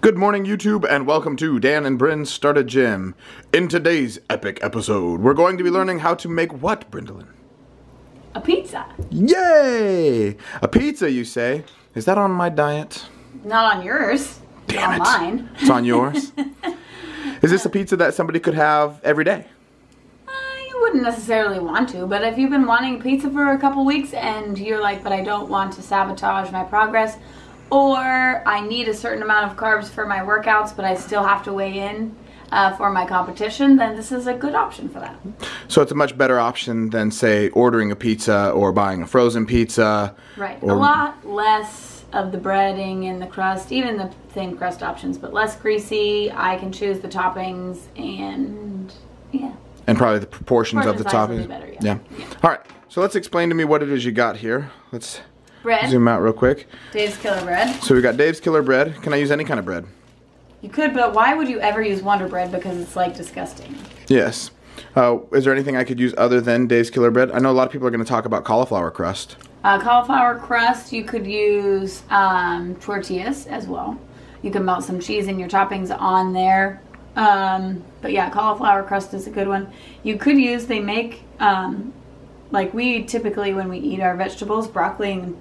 Good morning, YouTube, and welcome to Dan and Bryn Start a Gym. In today's epic episode, we're going to be learning how to make what, Brindalyn? A pizza. Yay! A pizza, you say? Is that on my diet? Not on yours. Damn on it. Mine. It's on yours? Is this a pizza that somebody could have every day? You wouldn't necessarily want to, but if you've been wanting pizza for a couple weeks and you're like, but I don't want to sabotage my progress, or I need a certain amount of carbs for my workouts, but I still have to weigh in for my competition, then this is a good option for that. So it's a much better option than, say, ordering a pizza or buying a frozen pizza. Right. Or a lot less of the breading and the crust, even the thin crust options, but less greasy. I can choose the toppings and, yeah. And probably the proportions of the Portion size would toppings. be better, Yeah. All right. So let's explain to me what it is you got here. Let's Bread. zoom out real quick. Dave's Killer Bread. So we got Dave's Killer Bread. Can I use any kind of bread? You could, but why would you ever use Wonder Bread? Because it's like disgusting. Yes. Is there anything I could use other than Dave's Killer Bread? I know a lot of people are going to talk about cauliflower crust. Cauliflower crust, you could use tortillas as well. You can melt some cheese and your toppings on there. But yeah, cauliflower crust is a good one. You could use, they make, like we typically when we eat our vegetables, broccoli and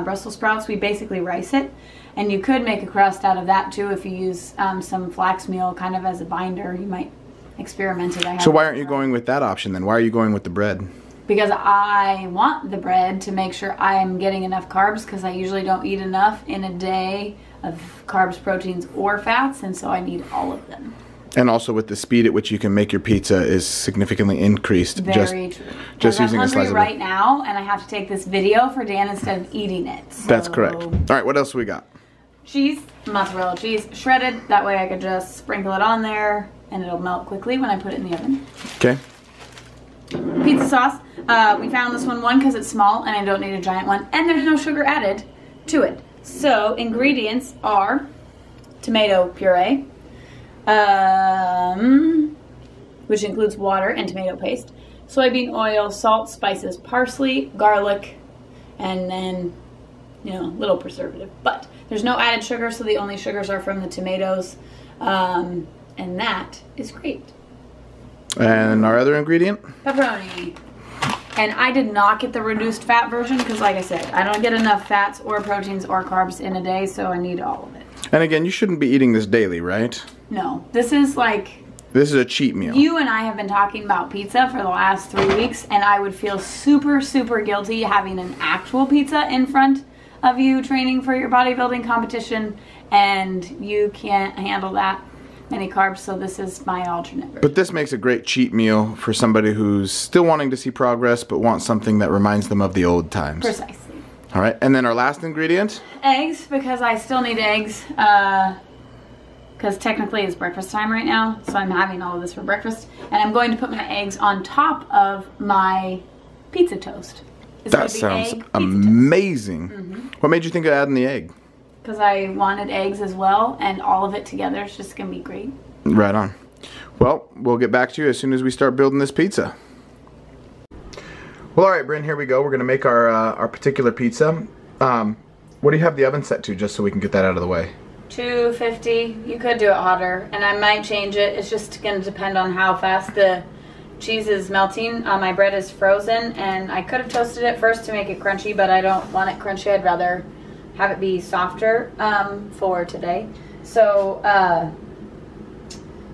Brussels sprouts, we basically rice it. And you could make a crust out of that too if you use some flax meal kind of as a binder. You might experiment it. So why aren't you going with that option then? Why are you going with the bread? Because I want the bread to make sure I'm getting enough carbs, because I usually don't eat enough in a day of carbs, proteins, or fats, and so I need all of them. And also with the speed at which you can make your pizza is significantly increased. Very true. Just using a slice I'm of hungry right now, and I have to take this video for Dan instead of eating it. So. That's correct. All right, what else do we got? Cheese, mozzarella cheese, shredded. That way I could just sprinkle it on there, and it'll melt quickly when I put it in the oven. Okay. Pizza sauce. We found this one because it's small and I don't need a giant one, and there's no sugar added to it. So ingredients are tomato puree, which includes water and tomato paste, soybean oil, salt, spices, parsley, garlic, and then, you know, a little preservative. But there's no added sugar, so the only sugars are from the tomatoes, and that is great. And our other ingredient? Pepperoni. And I did not get the reduced fat version because, like I said, I don't get enough fats or proteins or carbs in a day, so I need all of it. And again, you shouldn't be eating this daily, right? No, this is like... This is a cheat meal. You and I have been talking about pizza for the last 3 weeks, and I would feel super, super guilty having an actual pizza in front of you training for your bodybuilding competition, and you can't handle that many carbs, so this is my alternate version. But this makes a great cheat meal for somebody who's still wanting to see progress but wants something that reminds them of the old times. Precisely. All right, and then our last ingredient? Eggs, because I still need eggs, because technically it's breakfast time right now, so I'm having all of this for breakfast, and I'm going to put my eggs on top of my pizza toast. That sounds amazing. What made you think of adding the egg? Because I wanted eggs as well, and all of it together is just going to be great. Right on. Well, we'll get back to you as soon as we start building this pizza. Well, all right, Bryn, here we go. We're going to make our particular pizza. What do you have the oven set to, just so we can get that out of the way? 250. You could do it hotter, and I might change it. It's just going to depend on how fast the cheese is melting. My bread is frozen, and I could have toasted it first to make it crunchy, but I don't want it crunchy. I'd rather have it be softer for today. So,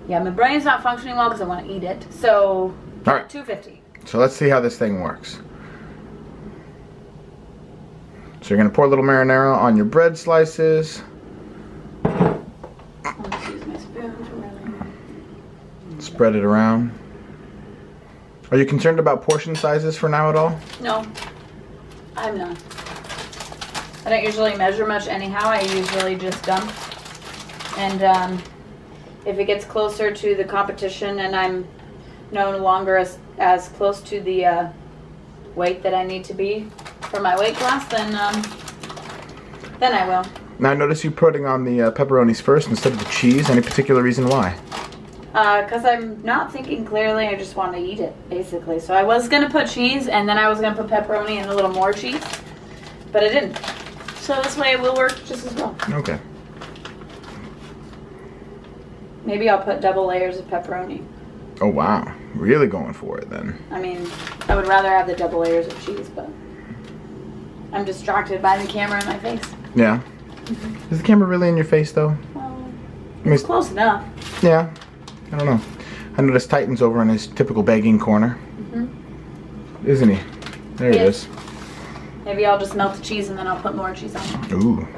yeah, my brain's not functioning well because I want to eat it. So, all right. 250. So let's see how this thing works. So you're going to pour a little marinara on your bread slices. I'll just use my spoon for really... Spread it around. Are you concerned about portion sizes for now at all? No, I'm not. I don't usually measure much anyhow. I usually just dump. And if it gets closer to the competition and I'm no longer as close to the weight that I need to be for my weight class, then I will. Now I notice you putting on the pepperonis first instead of the cheese. Any particular reason why? Because I'm not thinking clearly. I just want to eat it, basically. So I was going to put cheese, and then I was going to put pepperoni and a little more cheese, but I didn't. So this way it will work just as well. Okay. Maybe I'll put double layers of pepperoni. Oh wow, really going for it then. I mean, I would rather have the double layers of cheese, but I'm distracted by the camera in my face. Yeah. Is the camera really in your face though? Well, it's close enough. Yeah. I don't know. I noticed Titan's over in his typical begging corner. Isn't he? There it is. Maybe I'll just melt the cheese and then I'll put more cheese on. Ooh.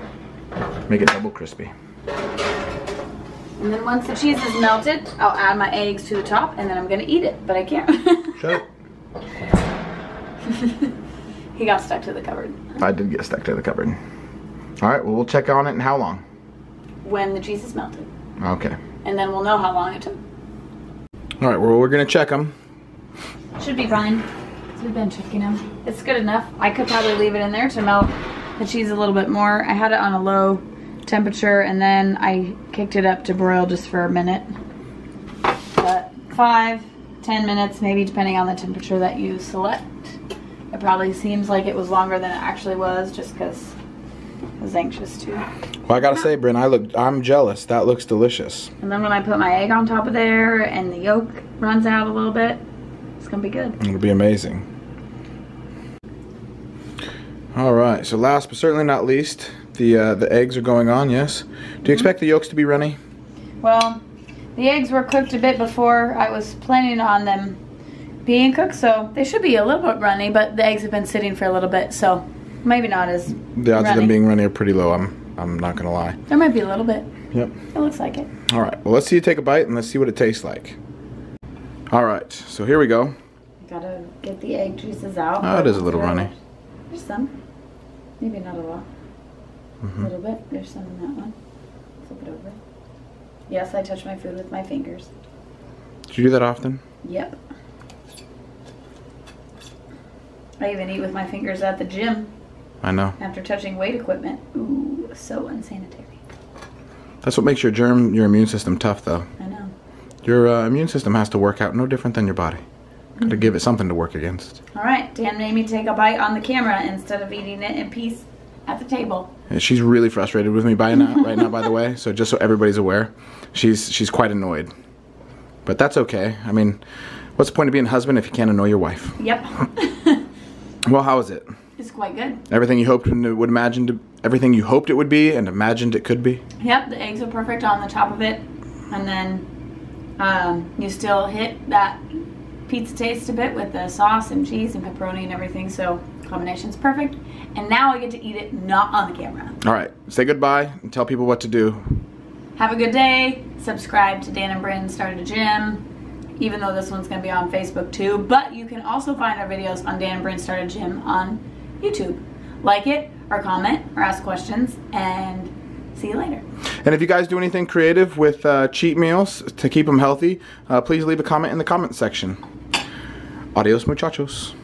Make it double crispy. And then once the cheese is melted, I'll add my eggs to the top and then I'm gonna eat it, but I can't. Shut up. He got stuck to the cupboard. I did get stuck to the cupboard. Alright, well we'll check on it in how long? When the cheese is melted. Okay. And then we'll know how long it took. Alright, well we're gonna check them. Should be fine. We've been checking them. It's good enough. I could probably leave it in there to melt the cheese a little bit more. I had it on a low temperature and then I kicked it up to broil just for a minute. But 5-10 minutes, maybe depending on the temperature that you select. It probably seems like it was longer than it actually was just because I was anxious to. Well, I gotta say, Bryn, I'm jealous. That looks delicious. And then when I put my egg on top of there and the yolk runs out a little bit, it's gonna be good. It'll be amazing. All right, so last but certainly not least, the eggs are going on, yes? Do you expect the yolks to be runny? Well, the eggs were cooked a bit before I was planning on them being cooked, so they should be a little bit runny, but the eggs have been sitting for a little bit, so maybe not as The odds runny. of them being runny are pretty low, I'm not gonna lie. There might be a little bit. Yep. It looks like it. All right, well let's see you take a bite and let's see what it tastes like. All right, so here we go. Gotta get the egg juices out. Oh, it is a little runny. There's some. Maybe not a lot. A little bit. There's some in that one. Flip it over. Yes, I touch my food with my fingers. Do you do that often? Yep. I even eat with my fingers at the gym I know. after touching weight equipment. Ooh, so unsanitary. That's what makes your immune system tough though. I know. Your immune system has to work out no different than your body. Gotta give it something to work against. All right, Dan made me take a bite on the camera instead of eating it in peace at the table. Yeah, she's really frustrated with me right now, by the way. So just so everybody's aware, she's quite annoyed. But that's okay. I mean, what's the point of being a husband if you can't annoy your wife? Yep. Well, how is it? It's quite good. Everything you hoped everything you hoped it would be and imagined it could be. Yep, the eggs are perfect on the top of it, and then you still hit that pizza taste a bit with the sauce and cheese and pepperoni and everything, so combination's perfect. And now I get to eat it not on the camera. All right, say goodbye and tell people what to do. Have a good day. Subscribe to Dan and Bryn Start a Gym, even though this one's going to be on Facebook too. But you can also find our videos on Dan and Bryn Start a Gym on YouTube. Like it, or comment, or ask questions, and see you later. And if you guys do anything creative with cheat meals to keep them healthy, please leave a comment in the comment section. Adios, muchachos.